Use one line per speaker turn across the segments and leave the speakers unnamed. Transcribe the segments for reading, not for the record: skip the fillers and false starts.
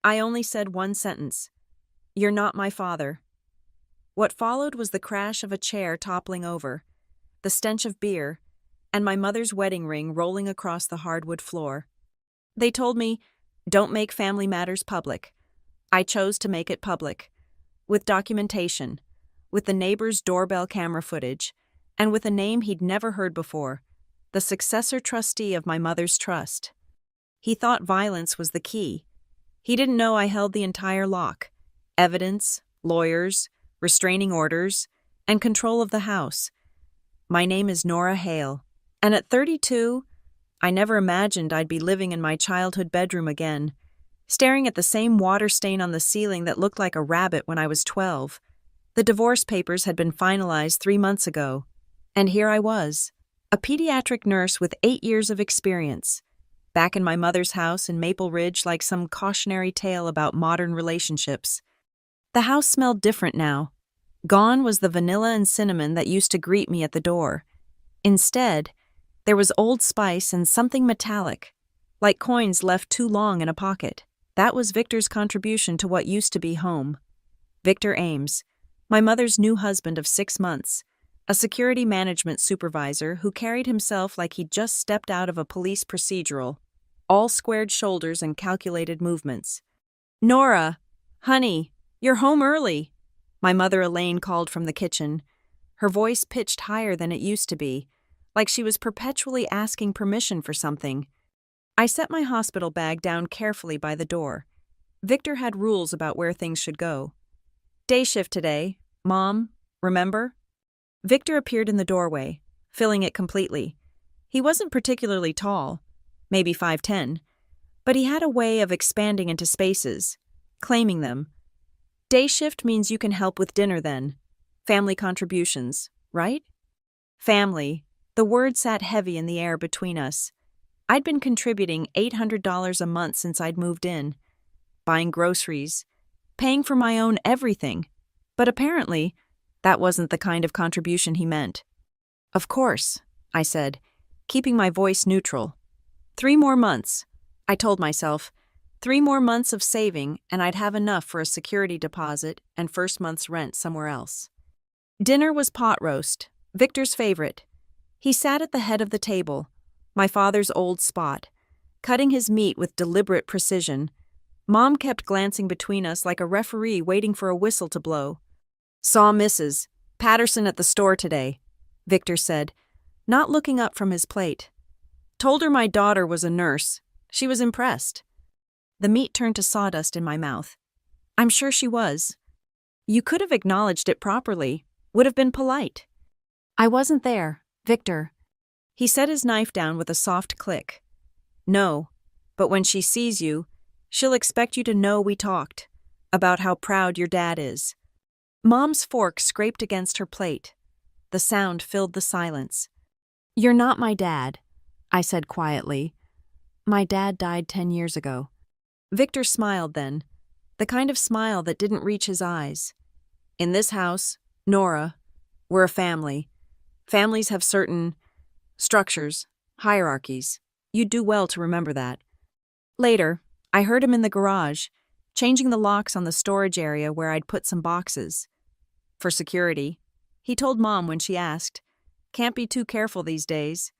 I only said one sentence. "You're not my father." What followed was the crash of a chair toppling over, the stench of beer, and my mother's wedding ring rolling across the hardwood floor. They told me, "Don't make family matters public." I chose to make it public. With documentation, with the neighbor's doorbell camera footage, and with a name he'd never heard before, the successor trustee of my mother's trust. He thought violence was the key. He didn't know I held the entire lock: evidence, lawyers, restraining orders, and control of the house. My name is Nora Hale, and at 32, I never imagined I'd be living in my childhood bedroom again, staring at the same water stain on the ceiling that looked like a rabbit when I was 12. The divorce papers had been finalized 3 months ago, and here I was, a pediatric nurse with 8 years of experience, back in my mother's house in Maple Ridge like some cautionary tale about modern relationships. The house smelled different now. Gone was the vanilla and cinnamon that used to greet me at the door. Instead, there was Old Spice and something metallic, like coins left too long in a pocket. That was Victor's contribution to what used to be home. Victor Ames, my mother's new husband of 6 months, a security management supervisor who carried himself like he'd just stepped out of a police procedural, all squared shoulders and calculated movements. "Nora, honey, you're home early," my mother Elaine called from the kitchen, her voice pitched higher than it used to be, like she was perpetually asking permission for something. I set my hospital bag down carefully by the door. Victor had rules about where things should go. "Day shift today, Mom, remember?" Victor appeared in the doorway, filling it completely. He wasn't particularly tall, maybe 5'10", but he had a way of expanding into spaces, claiming them. "Day shift means you can help with dinner then. Family contributions, right?" Family. The word sat heavy in the air between us. I'd been contributing $800 a month since I'd moved in, buying groceries, paying for my own everything, but apparently, that wasn't the kind of contribution he meant. "Of course," I said, keeping my voice neutral. 3 more months, I told myself, 3 more months of saving and I'd have enough for a security deposit and first month's rent somewhere else. Dinner was pot roast, Victor's favorite. He sat at the head of the table, my father's old spot, cutting his meat with deliberate precision. Mom kept glancing between us like a referee waiting for a whistle to blow. "Saw Mrs. Patterson at the store today," Victor said, not looking up from his plate. "Told her my daughter was a nurse. She was impressed." The meat turned to sawdust in my mouth. "I'm sure she was. You could have acknowledged it properly, would have been polite." "I wasn't there, Victor." He set his knife down with a soft click. "No, but when she sees you, she'll expect you to know we talked, about how proud your dad is." Mom's fork scraped against her plate. The sound filled the silence. "You're not my dad," I said quietly. "My dad died 10 years ago." Victor smiled then, the kind of smile that didn't reach his eyes. "In this house, Nora, we're a family. Families have certain structures, hierarchies. You'd do well to remember that." Later, I heard him in the garage, changing the locks on the storage area where I'd put some boxes. "For security," he told Mom when she asked. "Can't be too careful these days."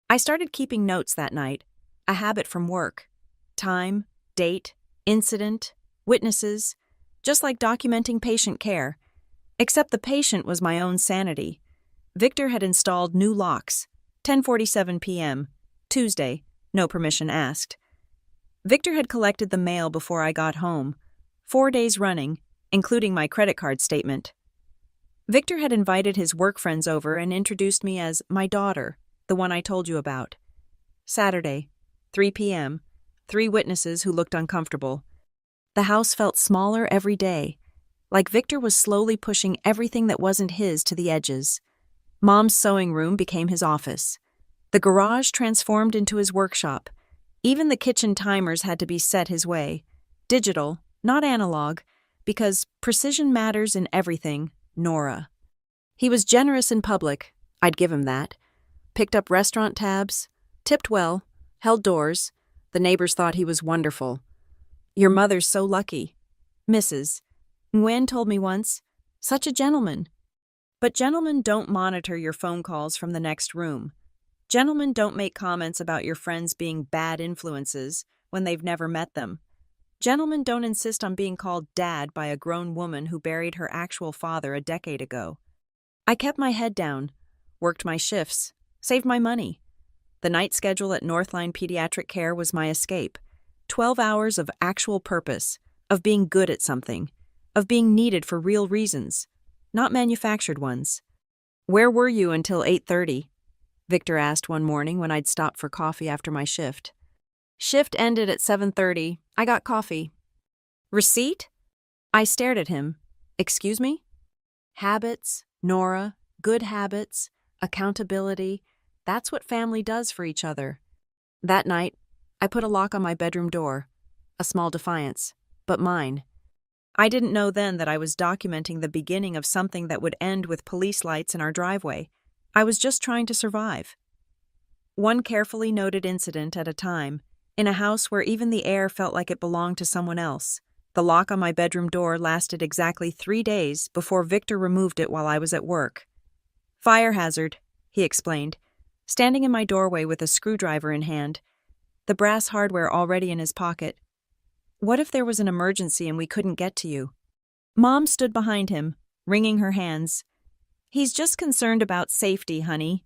I started keeping notes that night, a habit from work. Time, date, incident, witnesses, just like documenting patient care. Except the patient was my own sanity. Victor had installed new locks, 10:47 p.m., Tuesday, no permission asked. Victor had collected the mail before I got home, 4 days running, including my credit card statement. Victor had invited his work friends over and introduced me as my daughter, the one I told you about. Saturday, 3 p.m., 3 witnesses who looked uncomfortable. The house felt smaller every day, like Victor was slowly pushing everything that wasn't his to the edges. Mom's sewing room became his office. The garage transformed into his workshop. Even the kitchen timers had to be set his way. Digital, not analog, because precision matters in everything, Nora. He was generous in public, I'd give him that. Picked up restaurant tabs, tipped well, held doors. The neighbors thought he was wonderful. Your mother's so lucky. Mrs. Nguyen told me once, such a gentleman. But gentlemen don't monitor your phone calls from the next room. Gentlemen don't make comments about your friends being bad influences when they've never met them. Gentlemen don't insist on being called dad by a grown woman who buried her actual father a decade ago. I kept my head down, worked my shifts, saved my money. The night schedule at Northline Pediatric Care was my escape. 12 hours of actual purpose, of being good at something, of being needed for real reasons, not manufactured ones. Where were you until 8:30? Victor asked one morning when I'd stopped for coffee after my shift. Shift ended at 7:30. I got coffee. Receipt? I stared at him. Excuse me? Habits, Nora, good habits, accountability. That's what family does for each other. That night, I put a lock on my bedroom door. A small defiance, but mine. I didn't know then that I was documenting the beginning of something that would end with police lights in our driveway. I was just trying to survive. One carefully noted incident at a time, in a house where even the air felt like it belonged to someone else. The lock on my bedroom door lasted exactly 3 days before Victor removed it while I was at work. Fire hazard, he explained, standing in my doorway with a screwdriver in hand, the brass hardware already in his pocket. What if there was an emergency and we couldn't get to you? Mom stood behind him, wringing her hands. He's just concerned about safety, honey.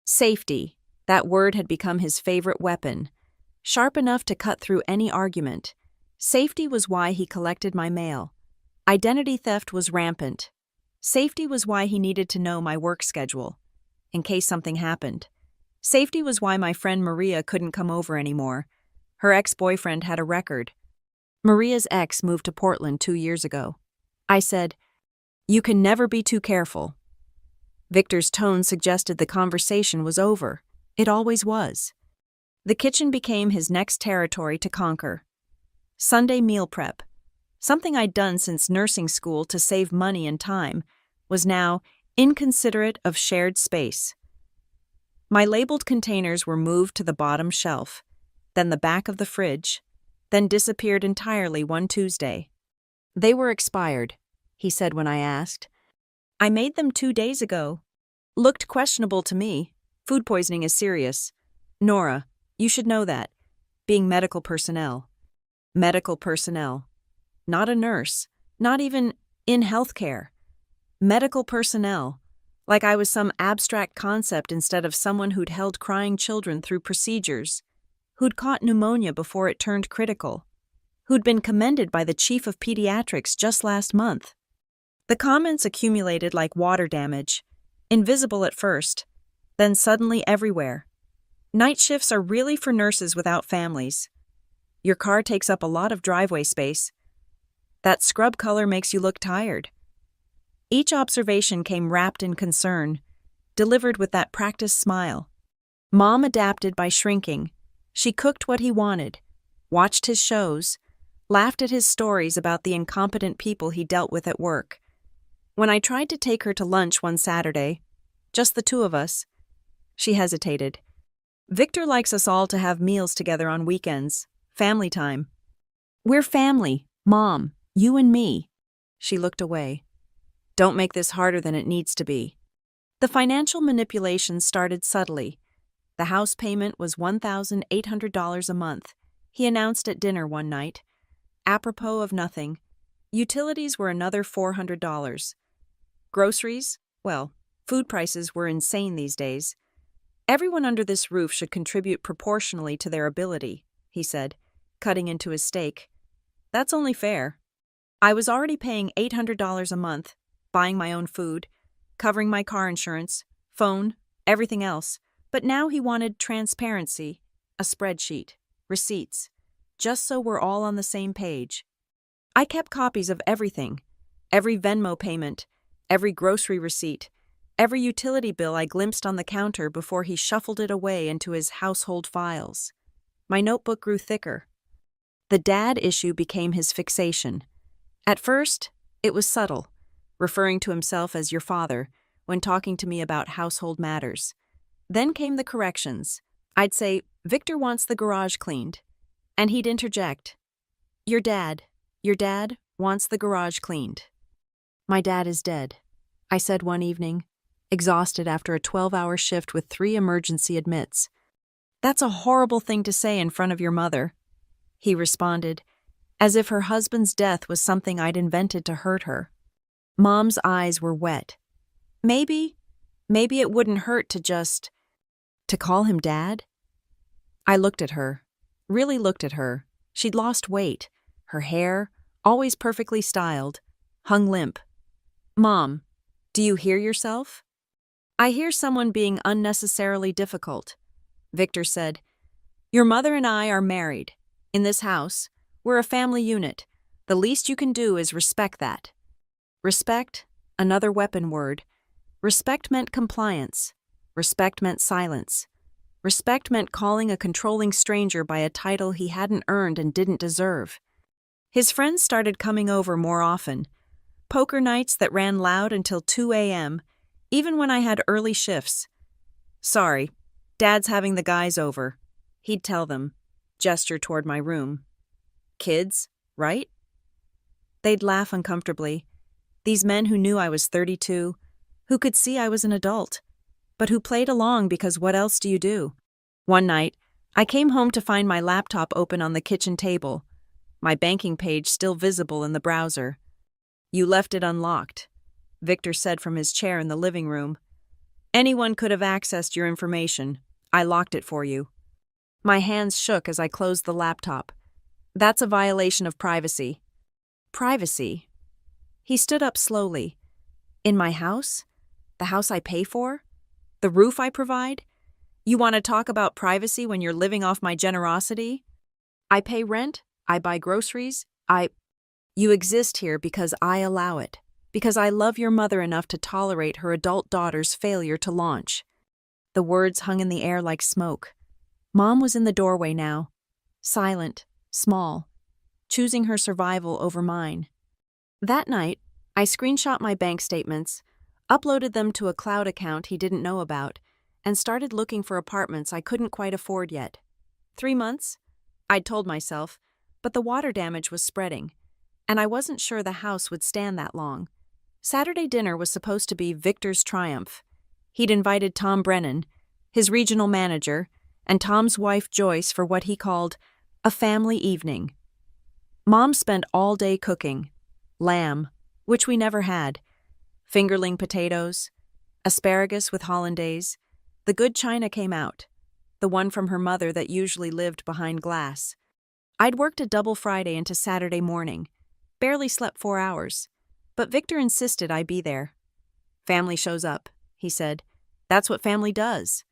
Safety. That word had become his favorite weapon, sharp enough to cut through any argument. Safety was why he collected my mail. Identity theft was rampant. Safety was why he needed to know my work schedule, in case something happened. Safety was why my friend Maria couldn't come over anymore. Her ex-boyfriend had a record. Maria's ex moved to Portland 2 years ago. I said, "You can never be too careful." Victor's tone suggested the conversation was over. It always was. The kitchen became his next territory to conquer. Sunday meal prep, something I'd done since nursing school to save money and time, was now inconsiderate of shared space. My labeled containers were moved to the bottom shelf, then the back of the fridge, then disappeared entirely one Tuesday. They were expired, he said when I asked. I made them 2 days ago. Looked questionable to me. Food poisoning is serious. Nora, you should know that. Being medical personnel. Medical personnel. Not a nurse. Not even in healthcare. Medical personnel. Like I was some abstract concept instead of someone who'd held crying children through procedures, who'd caught pneumonia before it turned critical, who'd been commended by the chief of pediatrics just last month. The comments accumulated like water damage, invisible at first, then suddenly everywhere. Night shifts are really for nurses without families. Your car takes up a lot of driveway space. That scrub color makes you look tired. Each observation came wrapped in concern, delivered with that practiced smile. Mom adapted by shrinking. She cooked what he wanted, watched his shows, laughed at his stories about the incompetent people he dealt with at work. When I tried to take her to lunch one Saturday, just the two of us, she hesitated. Victor likes us all to have meals together on weekends, family time. We're family, Mom, you and me. She looked away. Don't make this harder than it needs to be. The financial manipulation started subtly. The house payment was $1,800 a month, he announced at dinner one night. Apropos of nothing, utilities were another $400. Groceries? Well, food prices were insane these days. Everyone under this roof should contribute proportionally to their ability, he said, cutting into his steak. That's only fair. I was already paying $800 a month, buying my own food, covering my car insurance, phone, everything else. But now he wanted transparency, a spreadsheet, receipts, just so we're all on the same page. I kept copies of everything, every Venmo payment, every grocery receipt, every utility bill I glimpsed on the counter before he shuffled it away into his household files. My notebook grew thicker. The dad issue became his fixation. At first, it was subtle, referring to himself as your father when talking to me about household matters. Then came the corrections. I'd say, Victor wants the garage cleaned. And he'd interject, Your dad. Your dad wants the garage cleaned." "My dad is dead," I said one evening, exhausted after a 12-hour shift with 3 emergency admits. "That's a horrible thing to say in front of your mother," he responded, as if her husband's death was something I'd invented to hurt her. Mom's eyes were wet. Maybe it wouldn't hurt to call him Dad? I looked at her, really looked at her. She'd lost weight. Her hair, always perfectly styled, hung limp. "Mom, do you hear yourself?" "I hear someone being unnecessarily difficult," Victor said. "Your mother and I are married. In this house, we're a family unit. The least you can do is respect that." Respect, another weapon word. Respect meant compliance. Respect meant silence. Respect meant calling a controlling stranger by a title he hadn't earned and didn't deserve. His friends started coming over more often. Poker nights that ran loud until 2 a.m., even when I had early shifts. "Sorry, Dad's having the guys over," he'd tell them, gesture toward my room. "Kids, right?" They'd laugh uncomfortably. These men who knew I was 32, who could see I was an adult, but who played along because what else do you do? One night, I came home to find my laptop open on the kitchen table, my banking page still visible in the browser. "You left it unlocked," Victor said from his chair in the living room. "Anyone could have accessed your information. I locked it for you." My hands shook as I closed the laptop. "That's a violation of privacy." "Privacy?" He stood up slowly. "In my house? The house I pay for? The roof I provide? You want to talk about privacy when you're living off my generosity? I pay rent, I buy groceries, You exist here because I allow it, because I love your mother enough to tolerate her adult daughter's failure to launch." The words hung in the air like smoke. Mom was in the doorway now, silent, small, choosing her survival over mine. That night, I screenshot my bank statements, uploaded them to a cloud account he didn't know about, and started looking for apartments I couldn't quite afford yet. 3 months? I'd told myself, but the water damage was spreading, and I wasn't sure the house would stand that long. Saturday dinner was supposed to be Victor's triumph. He'd invited Tom Brennan, his regional manager, and Tom's wife Joyce for what he called a family evening. Mom spent all day cooking. Lamb, which we never had, fingerling potatoes, asparagus with hollandaise. The good china came out, the one from her mother that usually lived behind glass. I'd worked a double Friday into Saturday morning, barely slept 4 hours, but Victor insisted I be there. "Family shows up," he said. "That's what family does."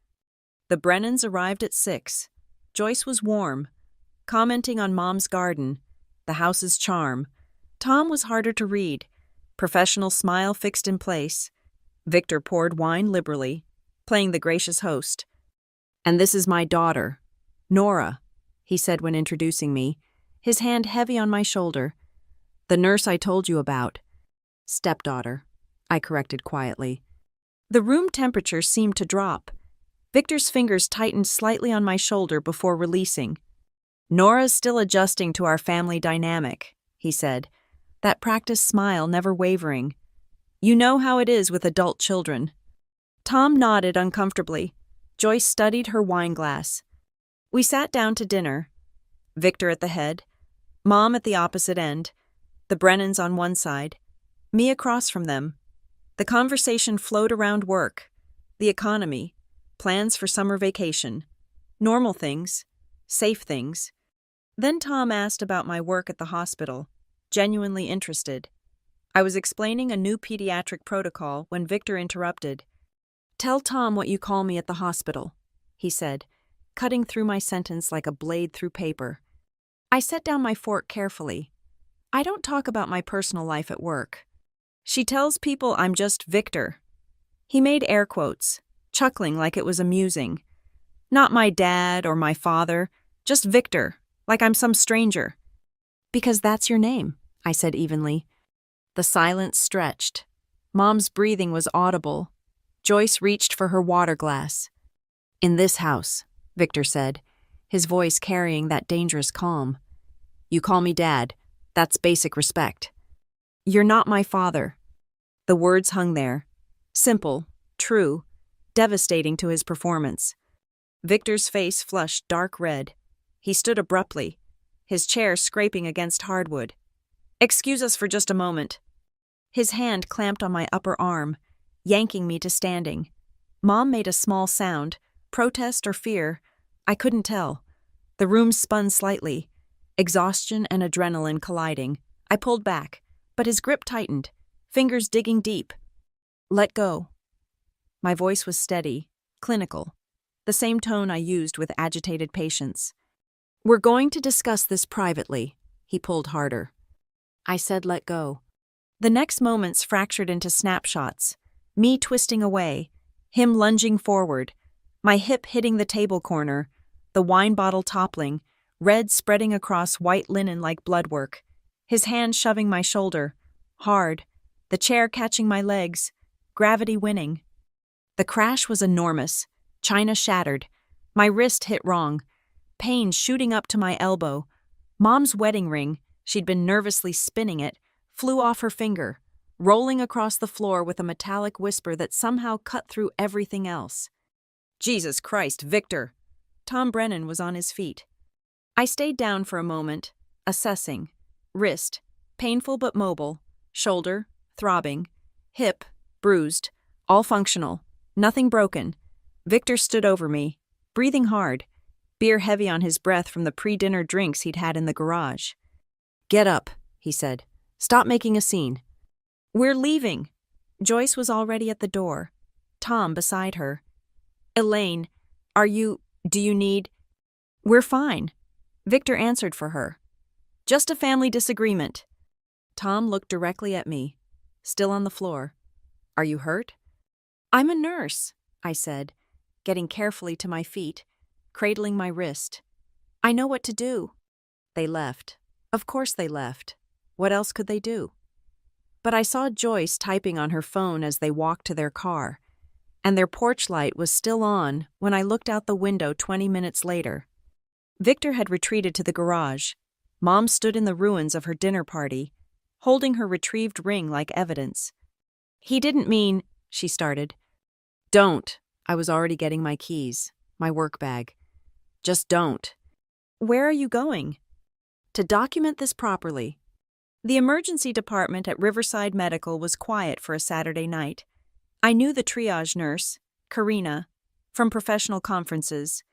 The Brennans arrived at 6. Joyce was warm, commenting on Mom's garden, the house's charm. Tom was harder to read, professional smile fixed in place. Victor poured wine liberally, playing the gracious host. "And this is my daughter, Nora," he said when introducing me, his hand heavy on my shoulder. "The nurse I told you about." "Stepdaughter," I corrected quietly. The room temperature seemed to drop. Victor's fingers tightened slightly on my shoulder before releasing. "Nora's still adjusting to our family dynamic," he said, that practiced smile never wavering. "You know how it is with adult children." Tom nodded uncomfortably. Joyce studied her wine glass. We sat down to dinner. Victor at the head, Mom at the opposite end, the Brennans on one side, me across from them. The conversation flowed around work, the economy, plans for summer vacation, normal things, safe things. Then Tom asked about my work at the hospital, genuinely interested. I was explaining a new pediatric protocol when Victor interrupted. "Tell Tom what you call me at the hospital," he said, cutting through my sentence like a blade through paper. I set down my fork carefully. "I don't talk about my personal life at work. She tells people I'm just Victor." He made air quotes, chuckling like it was amusing. "Not my dad or my father, just Victor, like I'm some stranger." "Because that's your name," I said evenly. The silence stretched. Mom's breathing was audible. Joyce reached for her water glass. "In this house," Victor said, his voice carrying that dangerous calm. You call me Dad. That's basic respect. You're not my father. The words hung there. Simple, true, devastating to his performance. Victor's face flushed dark red. He stood abruptly, his chair scraping against hardwood. Excuse us for just a moment. His hand clamped on my upper arm, yanking me to standing. Mom made a small sound, protest or fear. I couldn't tell. The room spun slightly, exhaustion and adrenaline colliding. I pulled back, but his grip tightened, fingers digging deep. Let go. My voice was steady, clinical, the same tone I used with agitated patients. We're going to discuss this privately. He pulled harder. I said let go. The next moments fractured into snapshots, me twisting away, him lunging forward, my hip hitting the table corner, the wine bottle toppling, red spreading across white linen like bloodwork, his hand shoving my shoulder, hard, the chair catching my legs, gravity winning. The crash was enormous, china shattered, my wrist hit wrong, pain shooting up to my elbow. Mom's wedding ring, she'd been nervously spinning it, flew off her finger, rolling across the floor with a metallic whisper that somehow cut through everything else. Jesus Christ, Victor! Tom Brennan was on his feet. I stayed down for a moment, assessing. Wrist, painful but mobile. Shoulder, throbbing. Hip, bruised. All functional. Nothing broken. Victor stood over me, breathing hard, beer heavy on his breath from the pre-dinner drinks he'd had in the garage. Get up, he said. Stop making a scene. We're leaving. Joyce was already at the door. Tom beside her. Elaine, do you need? We're fine. Victor answered for her. Just a family disagreement. Tom looked directly at me, still on the floor. Are you hurt? I'm a nurse, I said, getting carefully to my feet, cradling my wrist. I know what to do. They left. Of course they left. What else could they do? But I saw Joyce typing on her phone as they walked to their car, and their porch light was still on when I looked out the window 20 minutes later. Victor had retreated to the garage. Mom stood in the ruins of her dinner party, holding her retrieved ring like evidence. He didn't mean, she started. Don't. I was already getting my keys, my work bag. Just don't. Where are you going? To document this properly. The emergency department at Riverside Medical was quiet for a Saturday night. I knew the triage nurse, Karina, from professional conferences.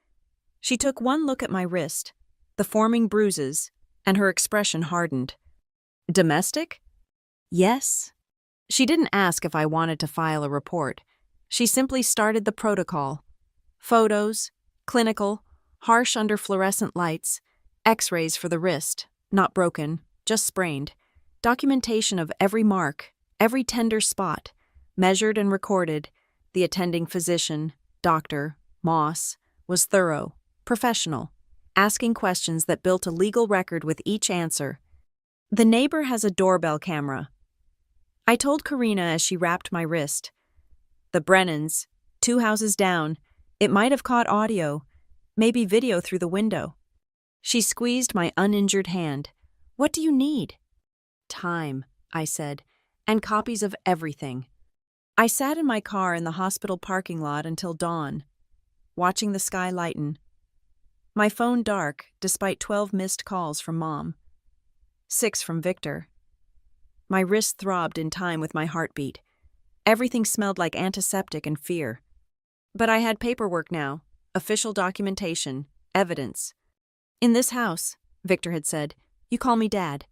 She took one look at my wrist, the forming bruises, and her expression hardened. Domestic? Yes. She didn't ask if I wanted to file a report. She simply started the protocol. Photos, clinical, harsh under fluorescent lights, x-rays for the wrist, not broken, just sprained, documentation of every mark, every tender spot, measured and recorded. The attending physician, Dr. Moss, was thorough, professional, asking questions that built a legal record with each answer. The neighbor has a doorbell camera. I told Karina as she wrapped my wrist. The Brennans, 2 houses down, it might have caught audio, maybe video through the window. She squeezed my uninjured hand. What do you need? Time, I said, and copies of everything. I sat in my car in the hospital parking lot until dawn, watching the sky lighten. My phone dark, despite 12 missed calls from Mom. 6 from Victor. My wrist throbbed in time with my heartbeat. Everything smelled like antiseptic and fear. But I had paperwork now, official documentation, evidence. In this house, Victor had said, you call me Dad.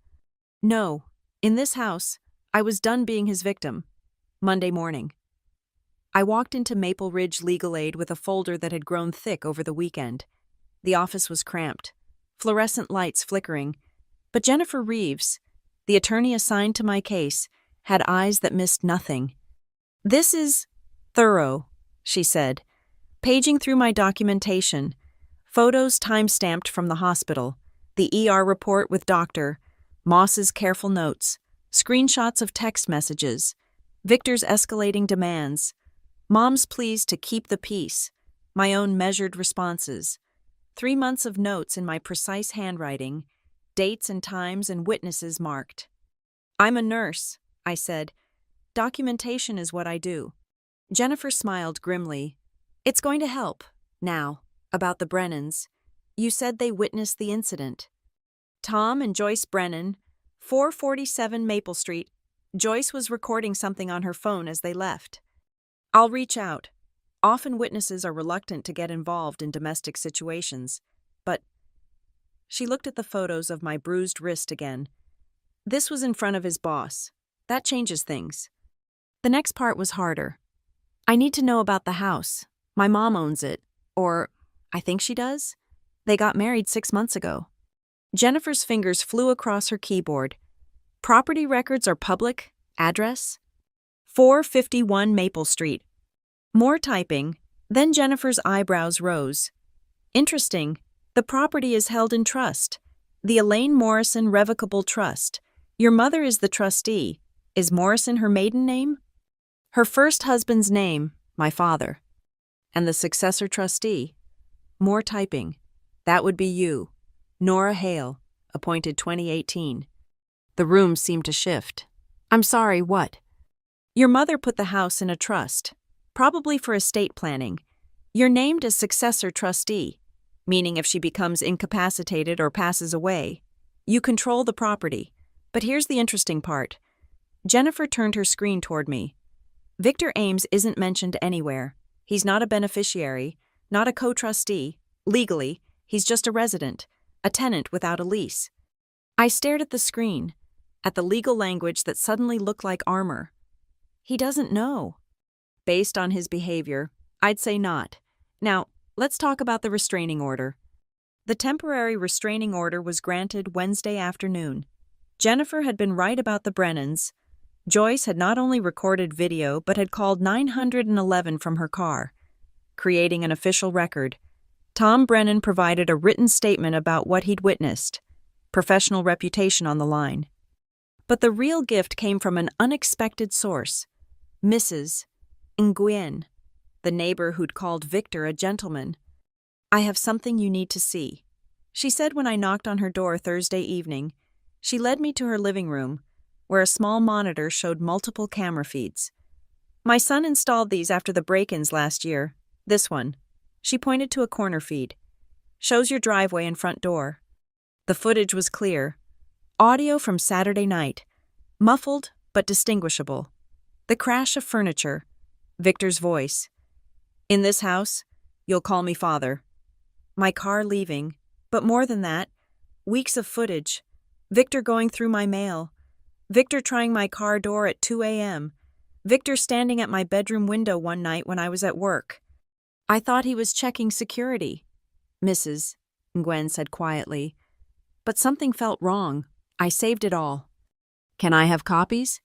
No, in this house, I was done being his victim. Monday morning. I walked into Maple Ridge Legal Aid with a folder that had grown thick over the weekend. The office was cramped, fluorescent lights flickering, but Jennifer Reeves, the attorney assigned to my case, had eyes that missed nothing. This is thorough, she said, paging through my documentation, photos time-stamped from the hospital, the ER report with Dr. Moss's careful notes, screenshots of text messages, Victor's escalating demands, Mom's pleas to keep the peace, my own measured responses, 3 months of notes in my precise handwriting, dates and times and witnesses marked. "I'm a nurse," I said. "Documentation is what I do." Jennifer smiled grimly. "It's going to help. Now, about the Brennans. You said they witnessed the incident." "Tom and Joyce Brennan, 447 Maple Street. Joyce was recording something on her phone as they left." "I'll reach out. Often witnesses are reluctant to get involved in domestic situations, but—" She looked at the photos of my bruised wrist again. This was in front of his boss. That changes things. The next part was harder. "I need to know about the house. My mom owns it. Or, I think she does. They got married 6 months ago." Jennifer's fingers flew across her keyboard. "Property records are public. Address? 451 Maple Street." More typing, then Jennifer's eyebrows rose. "Interesting. The property is held in trust. The Elaine Morrison Revocable Trust. Your mother is the trustee. Is Morrison her maiden name?" "Her first husband's name, my father." "And the successor trustee?" More typing. "That would be you. Nora Hale, appointed 2018. The room seemed to shift. "I'm sorry, what?" "Your mother put the house in a trust, probably for estate planning. You're named as successor trustee, meaning if she becomes incapacitated or passes away, you control the property. But here's the interesting part." Jennifer turned her screen toward me. "Victor Ames isn't mentioned anywhere. He's not a beneficiary, not a co-trustee. Legally, he's just a resident, a tenant without a lease." I stared at the screen, at the legal language that suddenly looked like armor. He doesn't know. Based on his behavior, I'd say not. Now, let's talk about the restraining order. The temporary restraining order was granted Wednesday afternoon. Jennifer had been right about the Brennans. Joyce had not only recorded video but had called 911 from her car, creating an official record. Tom Brennan provided a written statement about what he'd witnessed, professional reputation on the line. But the real gift came from an unexpected source. Mrs. Nguyen, the neighbor who'd called Victor a gentleman. "I have something you need to see," she said when I knocked on her door Thursday evening. She led me to her living room, where a small monitor showed multiple camera feeds. "My son installed these after the break-ins last year. This one." She pointed to a corner feed. "Shows your driveway and front door." The footage was clear. Audio from Saturday night. Muffled, but distinguishable. The crash of furniture. Victor's voice. "In this house, you'll call me father." My car leaving. But more than that, weeks of footage. Victor going through my mail. Victor trying my car door at 2 a.m. Victor standing at my bedroom window one night when I was at work. "I thought he was checking security," Mrs. Nguyen said quietly. But something felt wrong. I saved it all. "Can I have copies?"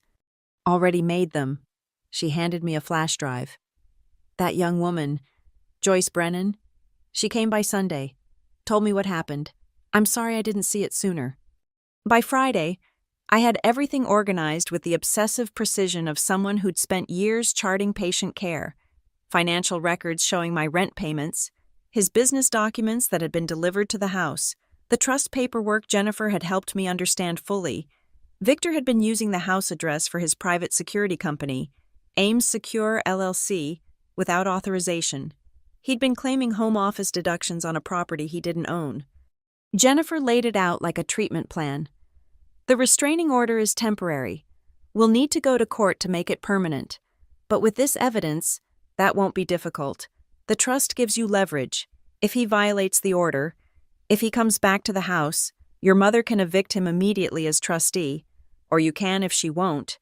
"Already made them." She handed me a flash drive. "That young woman, Joyce Brennan, she came by Sunday, told me what happened. I'm sorry I didn't see it sooner." By Friday, I had everything organized with the obsessive precision of someone who'd spent years charting patient care. Financial records showing my rent payments, his business documents that had been delivered to the house, the trust paperwork Jennifer had helped me understand fully. Victor had been using the house address for his private security company, Ames Secure LLC, without authorization. He'd been claiming home office deductions on a property he didn't own. Jennifer laid it out like a treatment plan. "The restraining order is temporary. We'll need to go to court to make it permanent. But with this evidence, that won't be difficult. The trust gives you leverage. If he violates the order, if he comes back to the house, your mother can evict him immediately as trustee, or you can if she won't.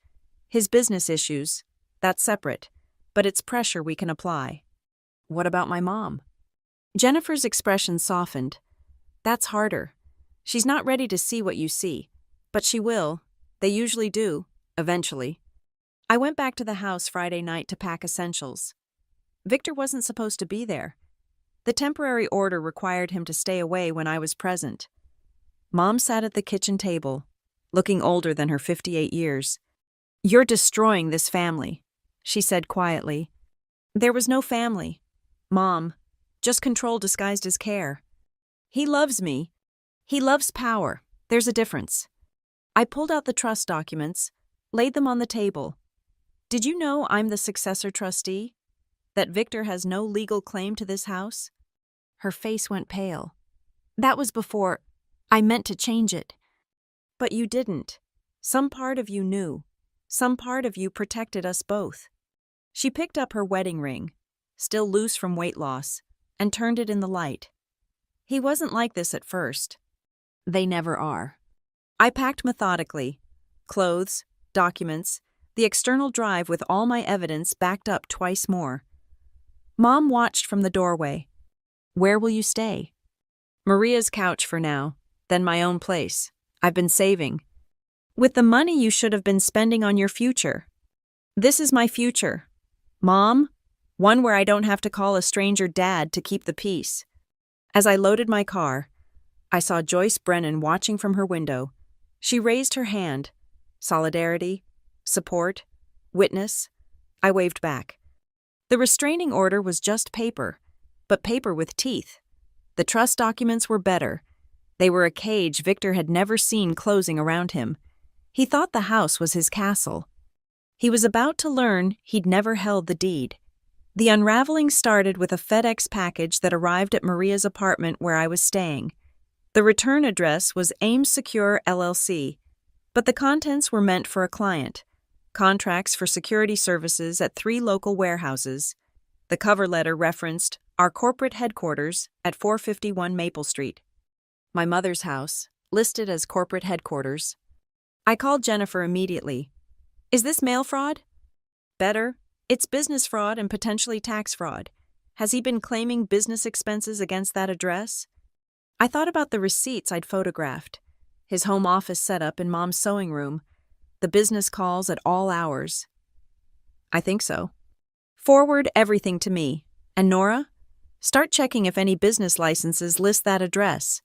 His business issues, that's separate, but it's pressure we can apply." "What about my mom?" Jennifer's expression softened. "That's harder. She's not ready to see what you see, but she will. They usually do, eventually." I went back to the house Friday night to pack essentials. Victor wasn't supposed to be there. The temporary order required him to stay away when I was present. Mom sat at the kitchen table, looking older than her 58 years. "You're destroying this family," she said quietly. "There was no family, Mom, just control disguised as care. He loves me. He loves power. There's a difference. I pulled out the trust documents, laid them on the table. Did you know I'm the successor trustee? That Victor has no legal claim to this house? Her face went pale. That was before I meant to change it. But you didn't. Some part of you knew. Some part of you protected us both. She picked up her wedding ring, still loose from weight loss, and turned it in the light. He wasn't like this at first. They never are. I packed methodically. Clothes, documents, the external drive with all my evidence backed up twice more. Mom watched from the doorway. Where will you stay? Maria's couch for now, then my own place. I've been saving. With the money you should have been spending on your future. This is my future. Mom, one where I don't have to call a stranger dad to keep the peace. As I loaded my car, I saw Joyce Brennan watching from her window. She raised her hand. Solidarity, support, witness. I waved back. The restraining order was just paper, but paper with teeth. The trust documents were better. They were a cage Victor had never seen closing around him. He thought the house was his castle. He was about to learn he'd never held the deed. The unraveling started with a FedEx package that arrived at Maria's apartment where I was staying. The return address was Ames Secure LLC, but the contents were meant for a client. Contracts for security services at 3 local warehouses. The cover letter referenced our corporate headquarters at 451 Maple Street. My mother's house, listed as corporate headquarters. I called Jennifer immediately. Is this mail fraud? Better. It's business fraud and potentially tax fraud. Has he been claiming business expenses against that address? I thought about the receipts I'd photographed. His home office setup in Mom's sewing room. The business calls at all hours. I think so. Forward everything to me. And Nora? Start checking if any business licenses list that address.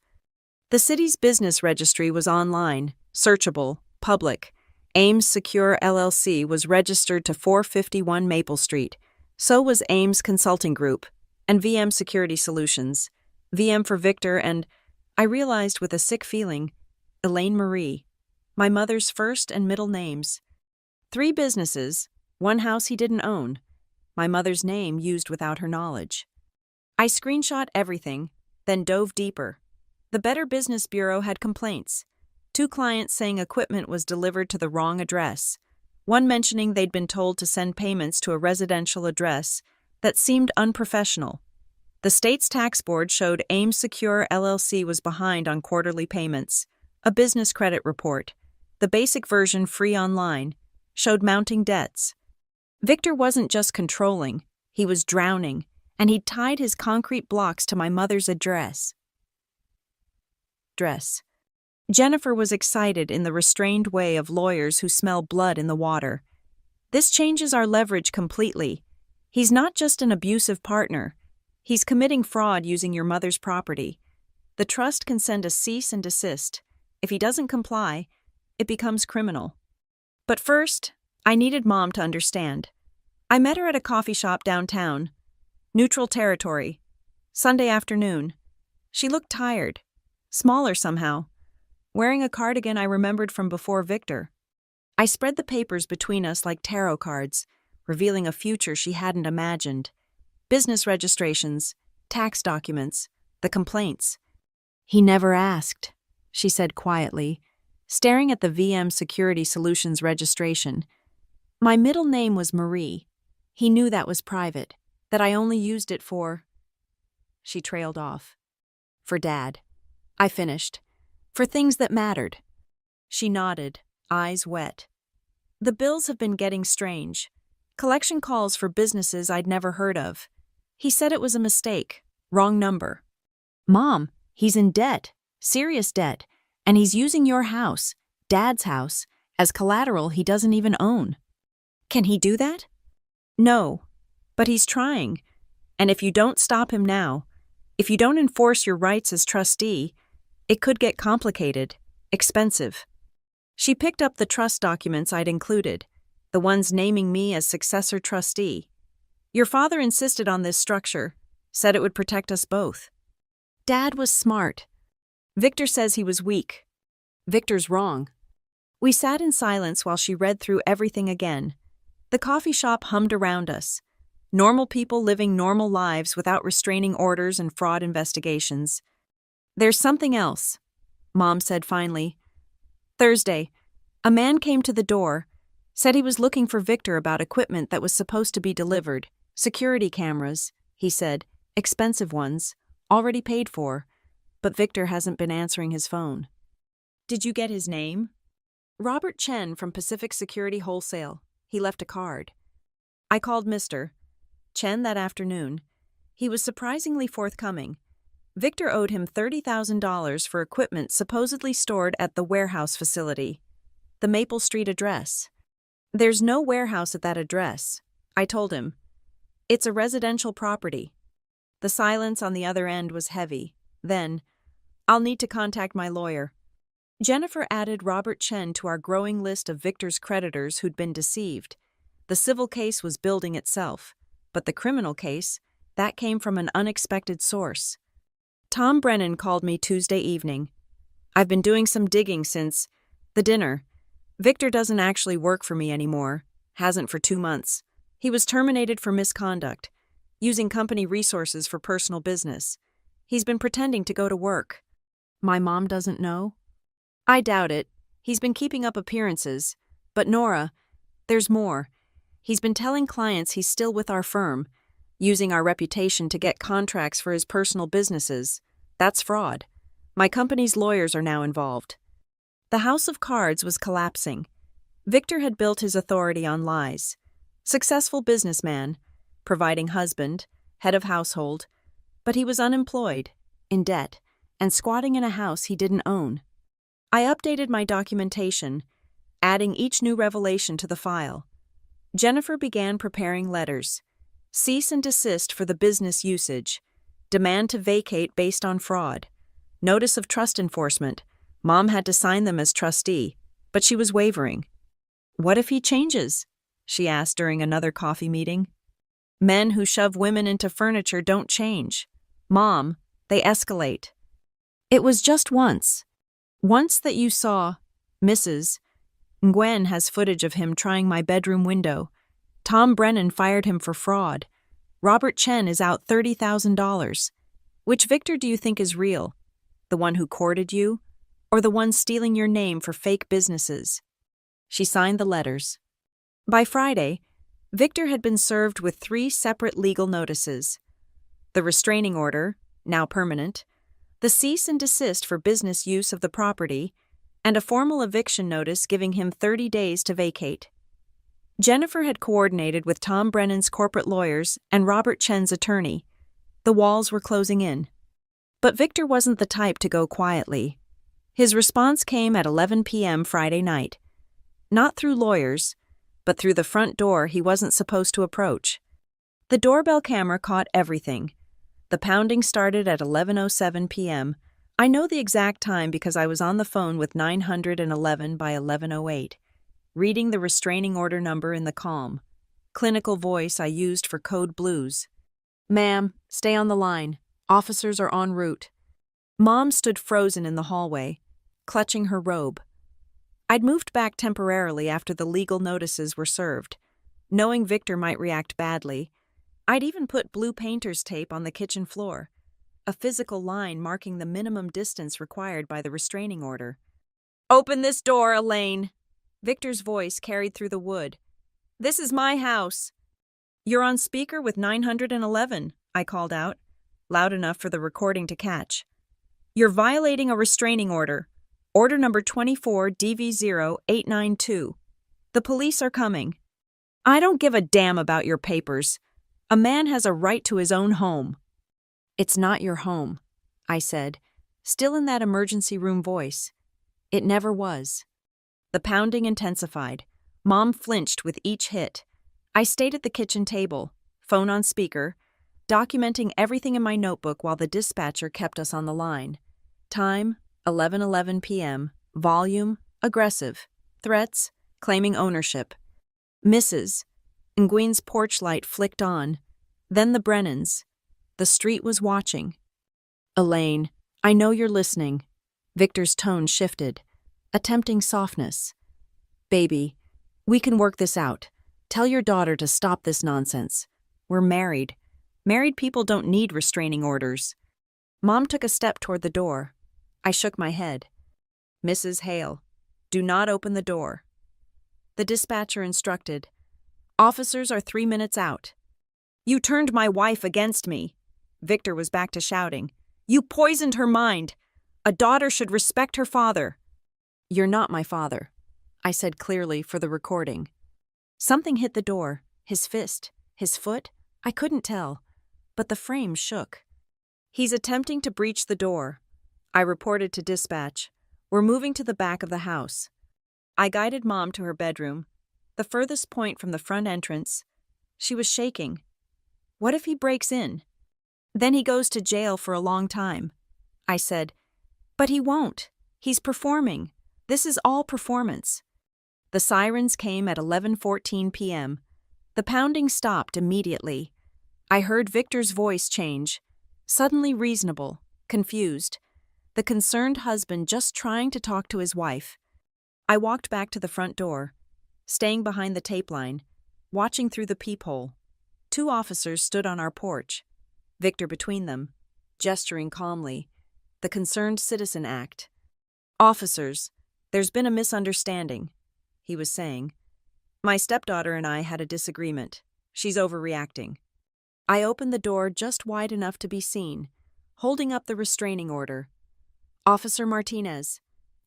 The city's business registry was online, searchable, public. Ames Secure LLC was registered to 451 Maple Street. So was Ames Consulting Group and VM Security Solutions. VM for Victor and, I realized with a sick feeling, Elaine Marie. My mother's first and middle names. 3 businesses, 1 house he didn't own. My mother's name used without her knowledge. I screenshot everything, then dove deeper. The Better Business Bureau had complaints. 2 clients saying equipment was delivered to the wrong address. 1 mentioning they'd been told to send payments to a residential address that seemed unprofessional. The state's tax board showed Ames Secure LLC was behind on quarterly payments. A business credit report, the basic version free online, showed mounting debts. Victor wasn't just controlling, he was drowning, and he'd tied his concrete blocks to my mother's address. Jennifer was excited in the restrained way of lawyers who smell blood in the water. This changes our leverage completely. He's not just an abusive partner. He's committing fraud using your mother's property. The trust can send a cease and desist. If he doesn't comply, it becomes criminal. But first, I needed Mom to understand. I met her at a coffee shop downtown. Neutral territory. Sunday afternoon. She looked tired. Smaller somehow. Wearing a cardigan I remembered from before Victor. I spread the papers between us like tarot cards, revealing a future she hadn't imagined. Business registrations, tax documents, the complaints. He never asked, she said quietly, staring at the VM Security Solutions registration. My middle name was Marie. He knew that was private, that I only used it for... She trailed off. For Dad. I finished. For things that mattered. She nodded, eyes wet. The bills have been getting strange. Collection calls for businesses I'd never heard of. He said it was a mistake, wrong number. Mom, he's in debt, serious debt, and he's using your house, Dad's house, as collateral he doesn't even own. Can he do that? No, but he's trying. And if you don't stop him now, if you don't enforce your rights as trustee, it could get complicated, expensive. She picked up the trust documents I'd included, the ones naming me as successor trustee. Your father insisted on this structure, said it would protect us both. Dad was smart. Victor says he was weak. Victor's wrong. We sat in silence while she read through everything again. The coffee shop hummed around us. Normal people living normal lives without restraining orders and fraud investigations. There's something else, Mom said finally. Thursday, a man came to the door, said he was looking for Victor about equipment that was supposed to be delivered. Security cameras, he said, expensive ones, already paid for, but Victor hasn't been answering his phone. Did you get his name? Robert Chen from Pacific Security Wholesale. He left a card. I called Mr. Chen that afternoon. He was surprisingly forthcoming. Victor owed him $30,000 for equipment supposedly stored at the warehouse facility, the Maple Street address. There's no warehouse at that address, I told him. It's a residential property. The silence on the other end was heavy. Then, I'll need to contact my lawyer. Jennifer added Robert Chen to our growing list of Victor's creditors who'd been deceived. The civil case was building itself, but the criminal case, that came from an unexpected source. Tom Brennan called me Tuesday evening. I've been doing some digging since the dinner. Victor doesn't actually work for me anymore, hasn't for 2 months. He was terminated for misconduct, using company resources for personal business. He's been pretending to go to work. My mom doesn't know? I doubt it. He's been keeping up appearances. But Nora, there's more. He's been telling clients he's still with our firm, using our reputation to get contracts for his personal businesses. That's fraud. My company's lawyers are now involved. The house of cards was collapsing. Victor had built his authority on lies. Successful businessman, providing husband, head of household, but he was unemployed, in debt, and squatting in a house he didn't own. I updated my documentation, adding each new revelation to the file. Jennifer began preparing letters. Cease and desist for the business usage. Demand to vacate based on fraud. Notice of trust enforcement. Mom had to sign them as trustee, but she was wavering. What if he changes? She asked during another coffee meeting. Men who shove women into furniture don't change. Mom, they escalate. It was just once. Once that you saw, Mrs. Gwen has footage of him trying my bedroom window. Tom Brennan fired him for fraud. Robert Chen is out $30,000. Which Victor do you think is real? The one who courted you? Or the one stealing your name for fake businesses? She signed the letters. By Friday, Victor had been served with 3 separate legal notices. The restraining order, now permanent, the cease and desist for business use of the property, and a formal eviction notice giving him 30 days to vacate. Jennifer had coordinated with Tom Brennan's corporate lawyers and Robert Chen's attorney. The walls were closing in. But Victor wasn't the type to go quietly. His response came at 11 p.m. Friday night. Not through lawyers, but through the front door he wasn't supposed to approach. The doorbell camera caught everything. The pounding started at 11:07 p.m. I know the exact time because I was on the phone with 911 by 11:08, reading the restraining order number in the calm, clinical voice I used for code blues. Ma'am, stay on the line. Officers are en route. Mom stood frozen in the hallway, clutching her robe. I'd moved back temporarily after the legal notices were served, knowing Victor might react badly. I'd even put blue painter's tape on the kitchen floor, a physical line marking the minimum distance required by the restraining order. Open this door, Elaine. Victor's voice carried through the wood. This is my house. You're on speaker with 911, I called out, loud enough for the recording to catch. You're violating a restraining order. Order number 24 DV0892. The police are coming. I don't give a damn about your papers. A man has a right to his own home. It's not your home, I said, still in that emergency room voice. It never was. The pounding intensified. Mom flinched with each hit. I stayed at the kitchen table, phone on speaker, documenting everything in my notebook while the dispatcher kept us on the line. Time, 11:11 p.m. Volume, aggressive. Threats, claiming ownership. Mrs. Nguyen's porch light flicked on. Then the Brennans. The street was watching. Elaine, I know you're listening. Victor's tone shifted. attempting softness. Baby, we can work this out. Tell your daughter to stop this nonsense. We're married. Married people don't need restraining orders. Mom took a step toward the door. I shook my head. Mrs. Hale, do not open the door. The dispatcher instructed. Officers are 3 minutes out. You turned my wife against me. Victor was back to shouting. You poisoned her mind. A daughter should respect her father. You're not my father, I said clearly for the recording. Something hit the door. His fist, his foot, I couldn't tell, but the frame shook. He's attempting to breach the door. I reported to dispatch. We're moving to the back of the house. I guided Mom to her bedroom, the furthest point from the front entrance. She was shaking. What if he breaks in? Then he goes to jail for a long time. I said, but he won't. He's performing. This is all performance. The sirens came at 11:14 p.m. The pounding stopped immediately. I heard Victor's voice change, suddenly reasonable, confused. The concerned husband just trying to talk to his wife. I walked back to the front door, staying behind the tape line, watching through the peephole. 2 officers stood on our porch, Victor between them, gesturing calmly. The concerned citizen act. Officers, there's been a misunderstanding, he was saying. My stepdaughter and I had a disagreement. She's overreacting. I opened the door just wide enough to be seen, holding up the restraining order. Officer Martinez.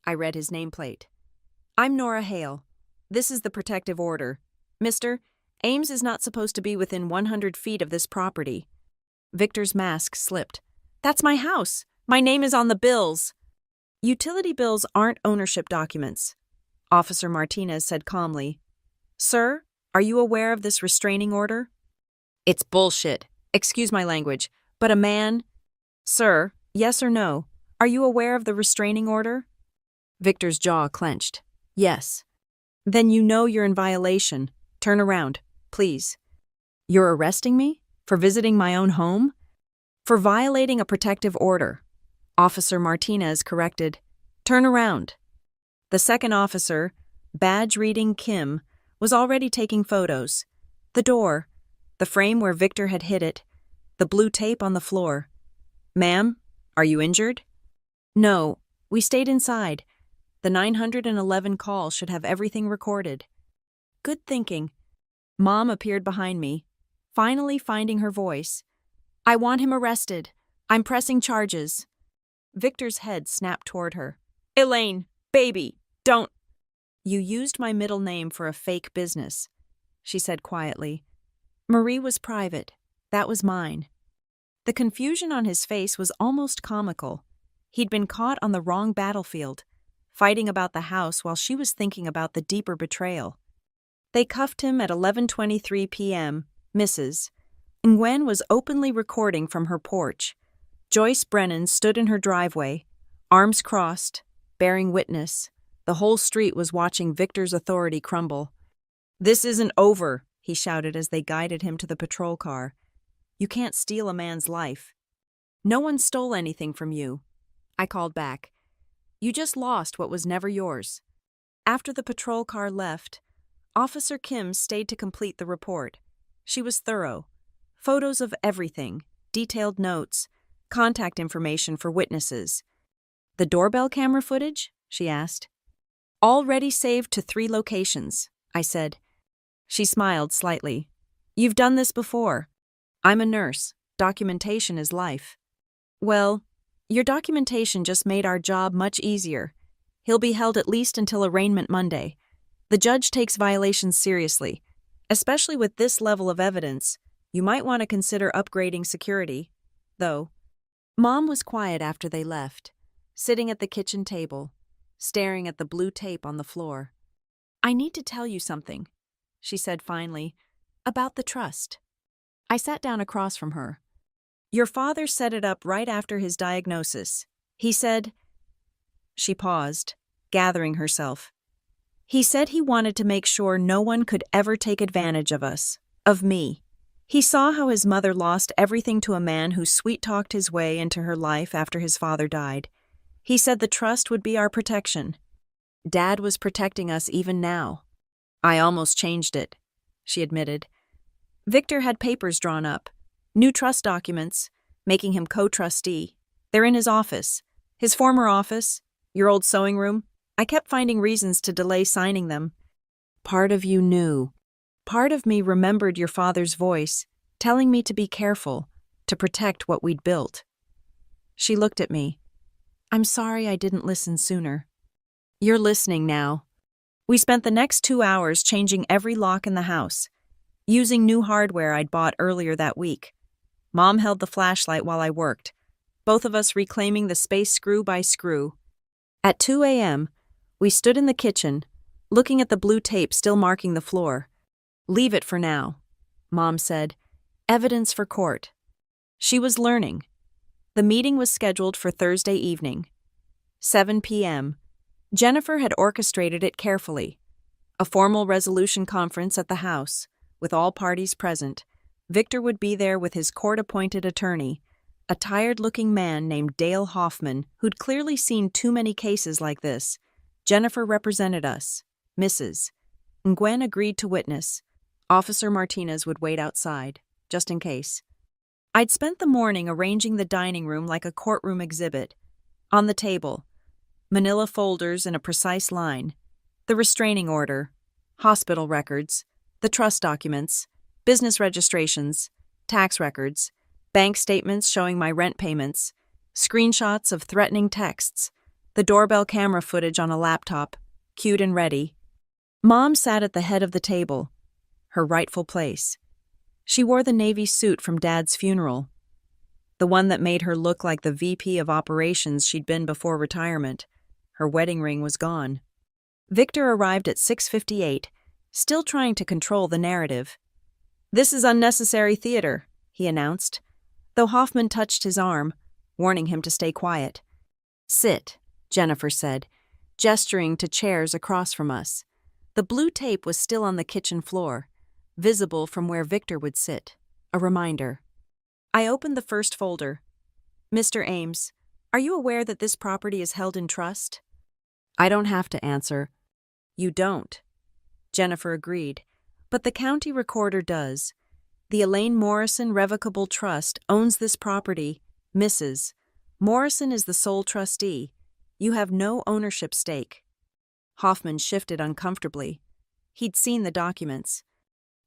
I read his nameplate. I'm Nora Hale. This is the protective order. Mister, Ames is not supposed to be within 100 feet of this property. Victor's mask slipped. That's my house. My name is on the bills. Utility bills aren't ownership documents, Officer Martinez said calmly. Sir, are you aware of this restraining order? It's bullshit. Excuse my language, but a man... Sir, yes or no, are you aware of the restraining order? Victor's jaw clenched. Yes. Then you know you're in violation. Turn around, please. You're arresting me? For visiting my own home? For violating a protective order. Officer Martinez corrected. Turn around. The second officer, badge-reading Kim, was already taking photos. The door, the frame where Victor had hit it, the blue tape on the floor. Ma'am, are you injured? No, we stayed inside. The 911 call should have everything recorded. Good thinking. Mom appeared behind me, finally finding her voice. I want him arrested. I'm pressing charges. Victor's head snapped toward her. Elaine, baby, don't. You used my middle name for a fake business, she said quietly. Marie was private. That was mine. The confusion on his face was almost comical. He'd been caught on the wrong battlefield, fighting about the house while she was thinking about the deeper betrayal. They cuffed him at 11:23 p.m., Mrs. Nguyen was openly recording from her porch. Joyce Brennan stood in her driveway, arms crossed, bearing witness. The whole street was watching Victor's authority crumble. This isn't over, he shouted as they guided him to the patrol car. You can't steal a man's life. No one stole anything from you. I called back. You just lost what was never yours. After the patrol car left, Officer Kim stayed to complete the report. She was thorough. Photos of everything, detailed notes, contact information for witnesses. The doorbell camera footage? She asked. Already saved to 3 locations, I said. She smiled slightly. You've done this before. I'm a nurse. Documentation is life. Well, your documentation just made our job much easier. He'll be held at least until arraignment Monday. The judge takes violations seriously. Especially with this level of evidence, you might want to consider upgrading security. Though, Mom was quiet after they left, sitting at the kitchen table, staring at the blue tape on the floor. I need to tell you something, she said finally, about the trust. I sat down across from her. Your father set it up right after his diagnosis. He said... She paused, gathering herself. He said he wanted to make sure no one could ever take advantage of us, of me. He saw how his mother lost everything to a man who sweet-talked his way into her life after his father died. He said the trust would be our protection. Dad was protecting us even now. I almost changed it, she admitted. Victor had papers drawn up, new trust documents, making him co-trustee. They're in his office. His former office, your old sewing room. I kept finding reasons to delay signing them. Part of you knew. Part of me remembered your father's voice, telling me to be careful, to protect what we'd built. She looked at me. I'm sorry I didn't listen sooner. You're listening now. We spent the next 2 hours changing every lock in the house, using new hardware I'd bought earlier that week. Mom held the flashlight while I worked, both of us reclaiming the space screw by screw. At 2 a.m., we stood in the kitchen, looking at the blue tape still marking the floor. Leave it for now, Mom said. Evidence for court. She was learning. The meeting was scheduled for Thursday evening. 7 p.m. Jennifer had orchestrated it carefully. A formal resolution conference at the house, with all parties present. Victor would be there with his court-appointed attorney, a tired-looking man named Dale Hoffman, who'd clearly seen too many cases like this. Jennifer represented us, Mrs. Gwen agreed to witness. Officer Martinez would wait outside, just in case. I'd spent the morning arranging the dining room like a courtroom exhibit. On the table, manila folders in a precise line, the restraining order, hospital records, the trust documents, business registrations, tax records, bank statements showing my rent payments, screenshots of threatening texts, the doorbell camera footage on a laptop, cued and ready. Mom sat at the head of the table, her rightful place. She wore the Navy suit from Dad's funeral, the one that made her look like the VP of operations she'd been before retirement. Her wedding ring was gone. Victor arrived at 6:58, still trying to control the narrative. This is unnecessary theater, he announced, though Hoffman touched his arm, warning him to stay quiet. Sit, Jennifer said, gesturing to chairs across from us. The blue tape was still on the kitchen floor, visible from where Victor would sit, a reminder. I opened the first folder. Mr. Ames, are you aware that this property is held in trust? I don't have to answer. You don't. Jennifer agreed, but the county recorder does. The Elaine Morrison Revocable Trust owns this property, Mrs. Morrison is the sole trustee. You have no ownership stake. Hoffman shifted uncomfortably. He'd seen the documents.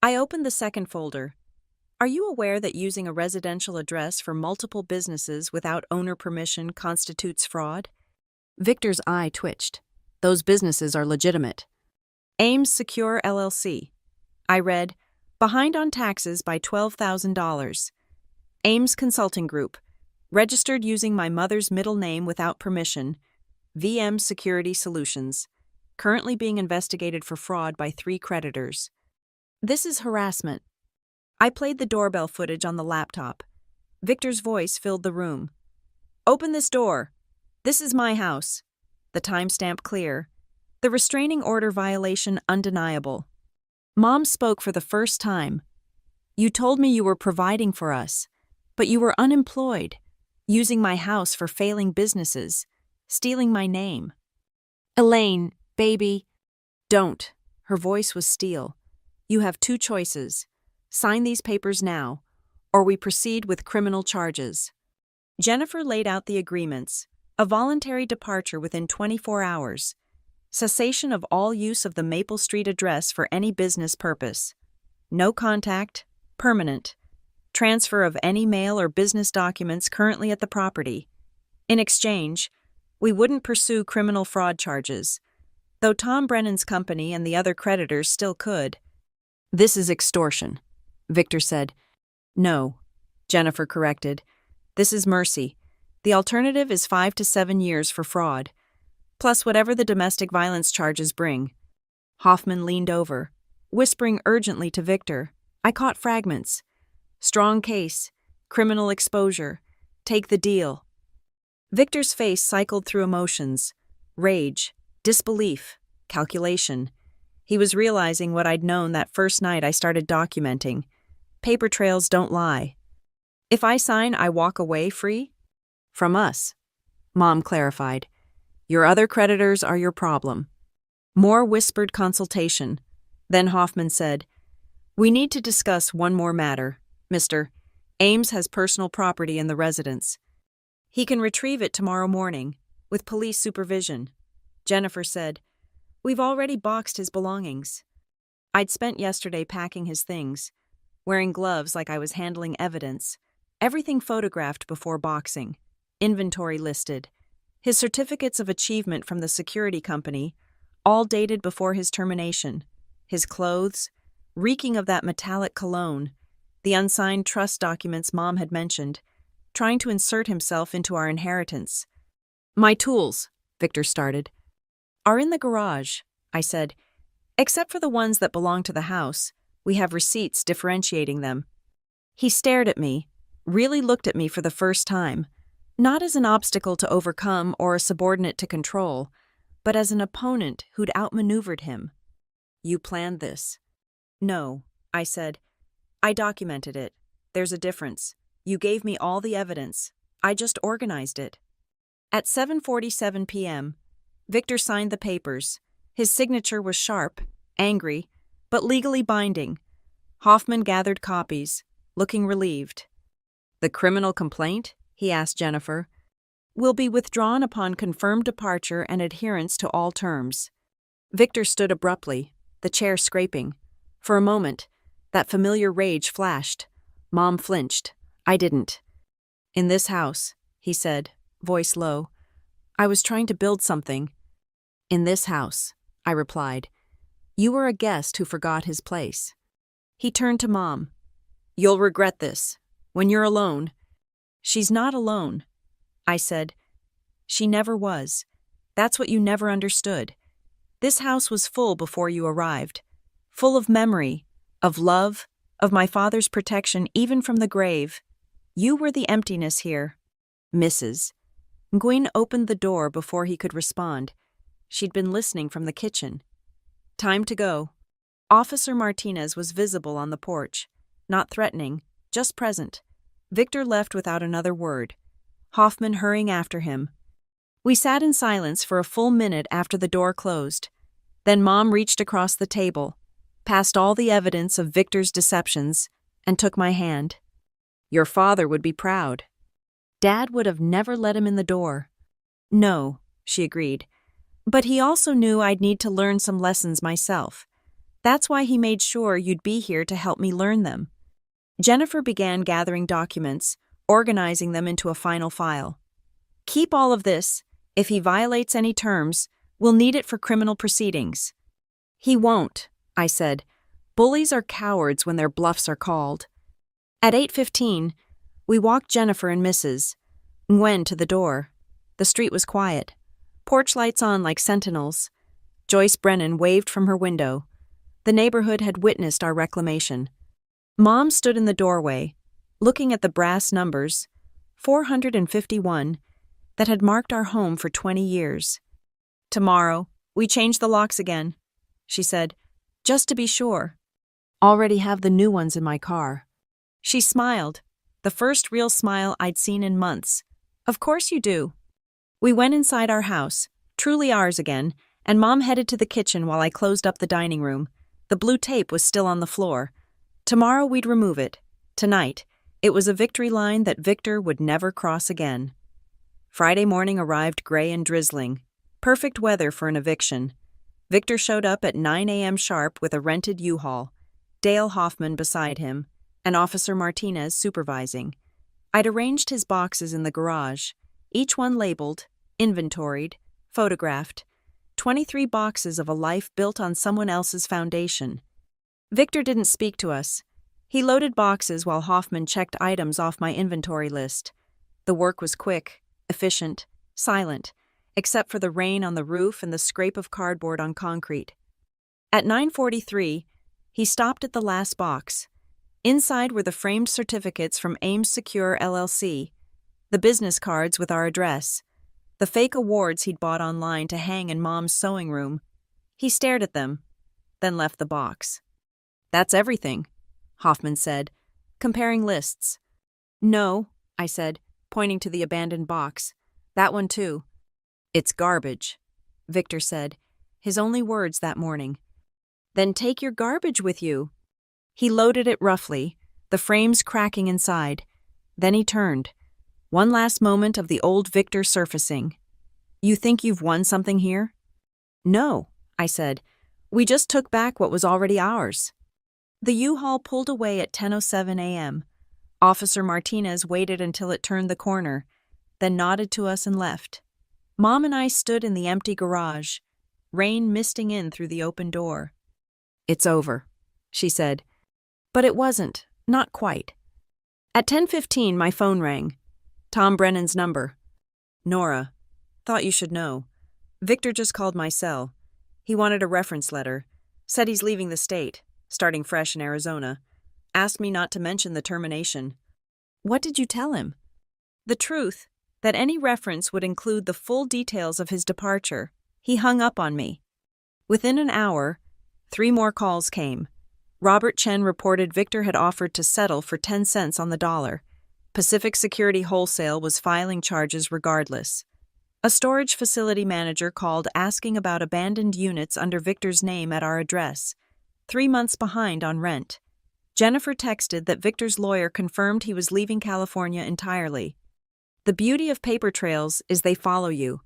I opened the second folder. Are you aware that using a residential address for multiple businesses without owner permission constitutes fraud? Victor's eye twitched. Those businesses are legitimate. Ames Secure LLC. I read, behind on taxes by $12,000. Ames Consulting Group. Registered using my mother's middle name without permission. VM Security Solutions. Currently being investigated for fraud by 3 creditors. This is harassment. I played the doorbell footage on the laptop. Victor's voice filled the room. Open this door. This is my house. The timestamp clear. The restraining order violation undeniable. Mom spoke for the first time. You told me you were providing for us, but you were unemployed, using my house for failing businesses, stealing my name. Elaine, baby. Don't. Her voice was steel. You have 2 choices. Sign these papers now, or we proceed with criminal charges. Jennifer laid out the agreements. A voluntary departure within 24 hours. Cessation of all use of the Maple Street address for any business purpose. No contact. Permanent. Transfer of any mail or business documents currently at the property. In exchange, we wouldn't pursue criminal fraud charges, though Tom Brennan's company and the other creditors still could. This is extortion, Victor said. No, Jennifer corrected. This is mercy. The alternative is 5 to 7 years for fraud, plus whatever the domestic violence charges bring. Hoffman leaned over, whispering urgently to Victor. I caught fragments. Strong case, criminal exposure, take the deal. Victor's face cycled through emotions, rage, disbelief, calculation. He was realizing what I'd known that first night I started documenting. Paper trails don't lie. If I sign, I walk away free? From us, Mom clarified. Your other creditors are your problem. More whispered consultation. Then Hoffman said, "We need to discuss one more matter, Mr. Ames has personal property in the residence. He can retrieve it tomorrow morning, with police supervision." Jennifer said, "We've already boxed his belongings." I'd spent yesterday packing his things, wearing gloves like I was handling evidence, everything photographed before boxing, inventory listed, his certificates of achievement from the security company, all dated before his termination, his clothes, reeking of that metallic cologne, the unsigned trust documents Mom had mentioned, trying to insert himself into our inheritance. "My tools," Victor started, "are in the garage," I said. "Except for the ones that belong to the house. We have receipts differentiating them." He stared at me, really looked at me for the first time, not as an obstacle to overcome or a subordinate to control, but as an opponent who'd outmaneuvered him. "You planned this." "No," I said. "I documented it. There's a difference. You gave me all the evidence. I just organized it." At 7:47 p.m., Victor signed the papers. His signature was sharp, angry, but legally binding. Hoffman gathered copies, looking relieved. "The criminal complaint?" he asked Jennifer. "Will be withdrawn upon confirmed departure and adherence to all terms." Victor stood abruptly, the chair scraping. For a moment, that familiar rage flashed. Mom flinched. I didn't. "In this house," he said, voice low, "I was trying to build something." "In this house," I replied. "You were a guest who forgot his place." He turned to Mom. "You'll regret this. When you're alone." "She's not alone," I said. "She never was. That's what you never understood. This house was full before you arrived. Full of memory, of love, of my father's protection even from the grave. You were the emptiness here." "Mrs." Nguyen opened the door before he could respond. She'd been listening from the kitchen. "Time to go." Officer Martinez was visible on the porch, not threatening, just present. Victor left without another word, Hoffman hurrying after him. We sat in silence for a full minute after the door closed. Then Mom reached across the table, passed all the evidence of Victor's deceptions, and took my hand. "Your father would be proud." "Dad would have never let him in the door." "No," she agreed. "But he also knew I'd need to learn some lessons myself. That's why he made sure you'd be here to help me learn them." Jennifer began gathering documents, organizing them into a final file. "Keep all of this. If he violates any terms, we'll need it for criminal proceedings." "He won't," I said. "Bullies are cowards when their bluffs are called." At 8:15, we walked Jennifer and Mrs. Nguyen to the door. The street was quiet, porch lights on like sentinels. Joyce Brennan waved from her window. The neighborhood had witnessed our reclamation. Mom stood in the doorway, looking at the brass numbers, 451, that had marked our home for 20 years. "Tomorrow, we change the locks again," she said, "just to be sure. Already have the new ones in my car." She smiled, the first real smile I'd seen in months. "Of course you do." We went inside our house, truly ours again, and Mom headed to the kitchen while I closed up the dining room. The blue tape was still on the floor. Tomorrow we'd remove it. Tonight, it was a victory line that Victor would never cross again. Friday morning arrived gray and drizzling. Perfect weather for an eviction. Victor showed up at 9 a.m. sharp with a rented U-Haul, Dale Hoffman beside him, and Officer Martinez supervising. I'd arranged his boxes in the garage, each one labeled, inventoried, photographed. 23 boxes of a life built on someone else's foundation. Victor didn't speak to us. He loaded boxes while Hoffman checked items off my inventory list. The work was quick, efficient, silent, except for the rain on the roof and the scrape of cardboard on concrete. At 9:43, he stopped at the last box. Inside were the framed certificates from Ames Secure LLC, the business cards with our address, the fake awards he'd bought online to hang in Mom's sewing room. He stared at them, then left the box. "That's everything," Hoffman said, comparing lists. "No," I said, pointing to the abandoned box. "That one too." "It's garbage," Victor said. his only words that morning. Then take your garbage with you. He loaded it roughly, the frames cracking inside. Then he turned. One last moment of the old Victor surfacing. You think you've won something here? No, I said. We just took back what was already ours. The U-Haul pulled away at 10:07 a.m. Officer Martinez waited until it turned the corner, then nodded to us and left. Mom and I stood in the empty garage, rain misting in through the open door. It's over, she said. But it wasn't, not quite. At 10:15, my phone rang. Tom Brennan's number. Nora, thought you should know. Victor just called my cell. He wanted a reference letter. Said he's leaving the state, starting fresh in Arizona. Asked me not to mention the termination. What did you tell him? The truth, that any reference would include the full details of his departure. He hung up on me. Within an hour, 3 more calls came. Robert Chen reported Victor had offered to settle for 10 cents on the dollar. Pacific Security Wholesale was filing charges regardless. A storage facility manager called asking about abandoned units under Victor's name at our address, 3 months behind on rent. Jennifer texted that Victor's lawyer confirmed he was leaving California entirely. The beauty of paper trails is they follow you.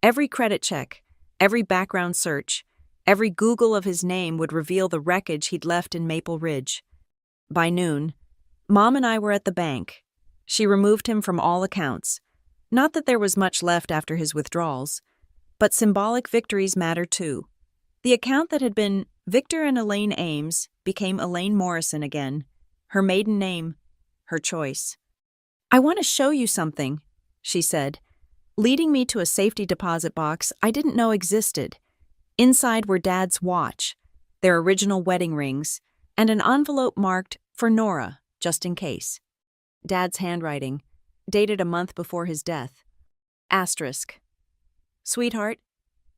Every credit check, every background search, every Google of his name would reveal the wreckage he'd left in Maple Ridge. By noon, Mom and I were at the bank. She removed him from all accounts. Not that there was much left after his withdrawals, but symbolic victories matter too. The account that had been Victor and Elaine Ames became Elaine Morrison again. Her maiden name, her choice. I want to show you something, she said, leading me to a safety deposit box I didn't know existed. Inside were Dad's watch, their original wedding rings, and an envelope marked for Nora, just in case. Dad's handwriting, dated a month before his death. Asterisk. Sweetheart,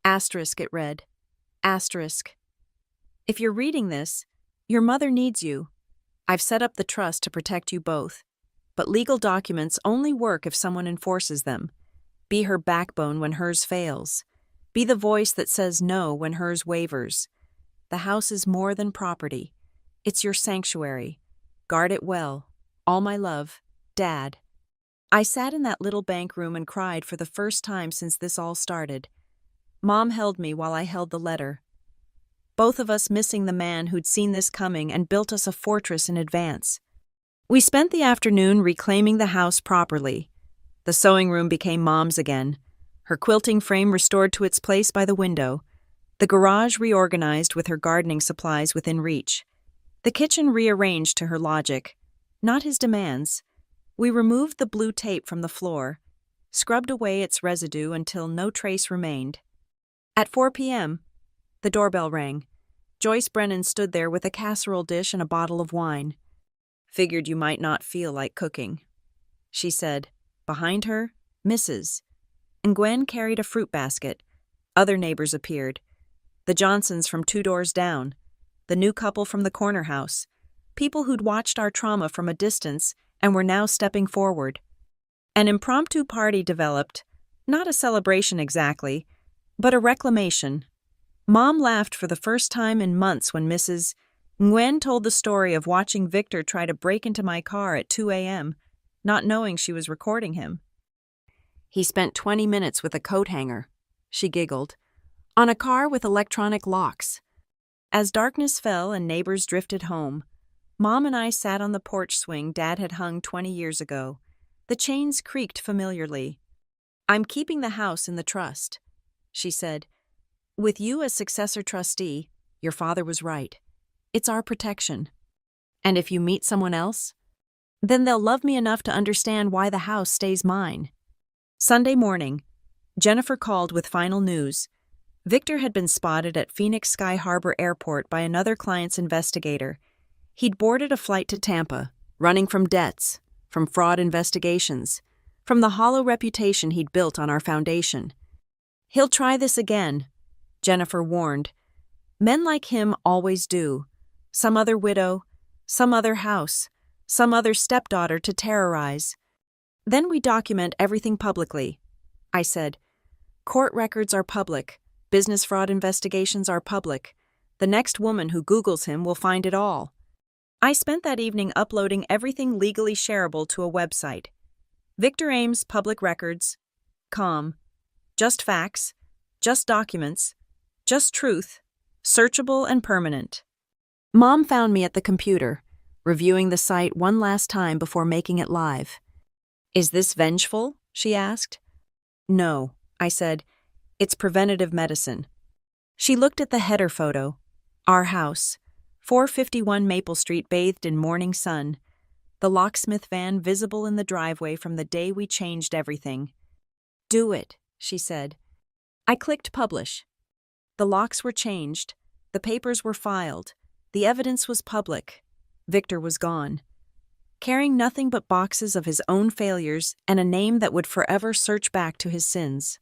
asterisk it read. Asterisk. If you're reading this, your mother needs you. I've set up the trust to protect you both, but legal documents only work if someone enforces them. Be her backbone when hers fails. Be the voice that says no when hers wavers. The house is more than property. It's your sanctuary. Guard it well. All my love, Dad. I sat in that little bank room and cried for the first time since this all started. Mom held me while I held the letter. Both of us missing the man who'd seen this coming and built us a fortress in advance. We spent the afternoon reclaiming the house properly. The sewing room became Mom's again, her quilting frame restored to its place by the window, the garage reorganized with her gardening supplies within reach, the kitchen rearranged to her logic, not his demands. We removed the blue tape from the floor, scrubbed away its residue until no trace remained. At 4 p.m., the doorbell rang. Joyce Brennan stood there with a casserole dish and a bottle of wine. Figured you might not feel like cooking, she said. Behind her, Mrs. And Gwen carried a fruit basket. Other neighbors appeared. The Johnsons from 2 doors down, the new couple from the corner house, people who'd watched our trauma from a distance and were now stepping forward. An impromptu party developed, not a celebration exactly, but a reclamation. Mom laughed for the first time in months when Mrs. Nguyen told the story of watching Victor try to break into my car at 2 a.m., not knowing she was recording him. He spent 20 minutes with a coat hanger, she giggled, on a car with electronic locks. As darkness fell and neighbors drifted home, Mom and I sat on the porch swing Dad had hung 20 years ago. The chains creaked familiarly. I'm keeping the house in the trust, she said. With you as successor trustee, your father was right. It's our protection. And if you meet someone else, then they'll love me enough to understand why the house stays mine. Sunday morning, Jennifer called with final news. Victor had been spotted at Phoenix Sky Harbor Airport by another client's investigator. He'd boarded a flight to Tampa, running from debts, from fraud investigations, from the hollow reputation he'd built on our foundation. He'll try this again, Jennifer warned. Men like him always do. Some other widow, some other house, some other stepdaughter to terrorize. Then we document everything publicly, I said. Court records are public. Business fraud investigations are public. The next woman who Googles him will find it all. I spent that evening uploading everything legally shareable to a website. Victor Ames Public Records.com. Just facts, just documents, just truth, searchable and permanent. Mom found me at the computer, reviewing the site one last time before making it live. "Is this vengeful?" she asked. "No," I said. "It's preventative medicine." She looked at the header photo. Our house, 451 Maple Street, bathed in morning sun. The locksmith van visible in the driveway from the day we changed everything. "Do it," she said. I clicked publish. The locks were changed. The papers were filed. The evidence was public. Victor was gone, carrying nothing but boxes of his own failures and a name that would forever search back to his sins.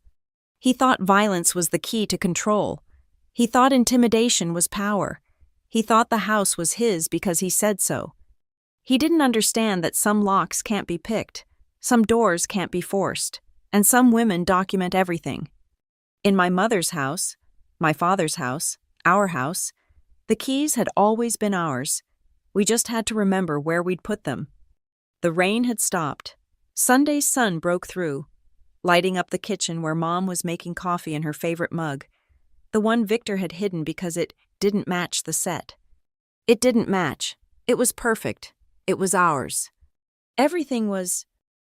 He thought violence was the key to control. He thought intimidation was power. He thought the house was his because he said so. He didn't understand that some locks can't be picked, some doors can't be forced, and some women document everything. In my mother's house, my father's house, our house, the keys had always been ours. We just had to remember where we'd put them. The rain had stopped. Sunday's sun broke through, lighting up the kitchen where Mom was making coffee in her favorite mug, the one Victor had hidden because it didn't match the set. It didn't match. It was perfect. It was ours. Everything was.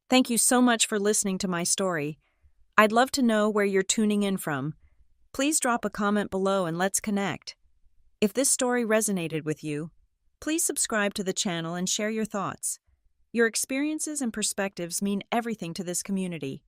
Thank you so much for listening to my story. I'd love to know where you're tuning in from. Please drop a comment below and let's connect. If this story resonated with you, please subscribe to the channel and share your thoughts. Your experiences and perspectives mean everything to this community.